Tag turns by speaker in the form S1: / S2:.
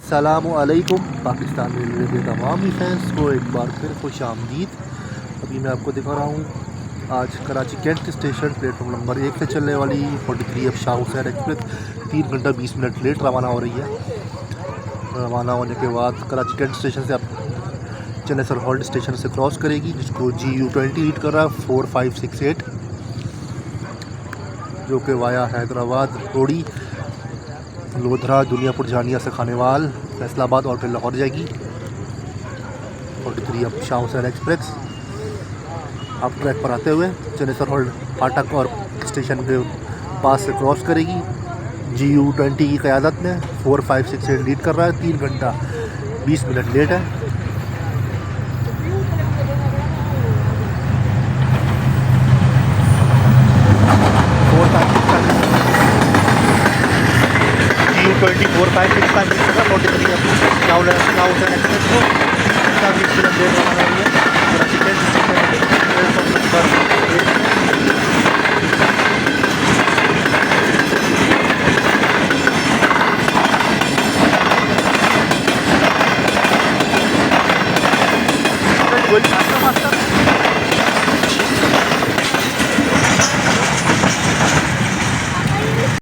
S1: अस्सलामुअलैकुम पाकिस्तान रेलवे के तमाम फैंस को एक बार फिर खुश आमदीद। अभी मैं आपको दिखा रहा हूँ आज Karachi cantt station platform number 1 से चलने वाली 43 अब शाह हुसैन एक्सप्रेस 3 घंटा 20 मिनट लेट रवाना हो रही है। रवाना होने के बाद कराची कैंट स्टेशन से अब चनेसर हॉल्ट स्टेशन से क्रॉस करेगी, जिसको GU20 लीड कर रहा है 4568, जो कि वाया हैदराबाद, रोड़ी, लोधरा, दुनियापुर, जानिया से खानेवाल, फैसलाबाद और फिर लाहौर जाएगी। 43 अब शाह हुसैन एक्सप्रेस अब ट्रैक पर आते हुए चनेसर हॉल्ट फाटक और स्टेशन के पास से क्रॉस करेगी। GU20 की क़यादत में 4568 लीड कर रहा है, 3 घंटा 20 मिनट लेट है। GU20 4565 लीड कर रहा है 43 अब शाह हुसैन एक्सप्रेस को 20 मिनट लेट रवाना हो रही है। Karachi cantt station platform number 1 master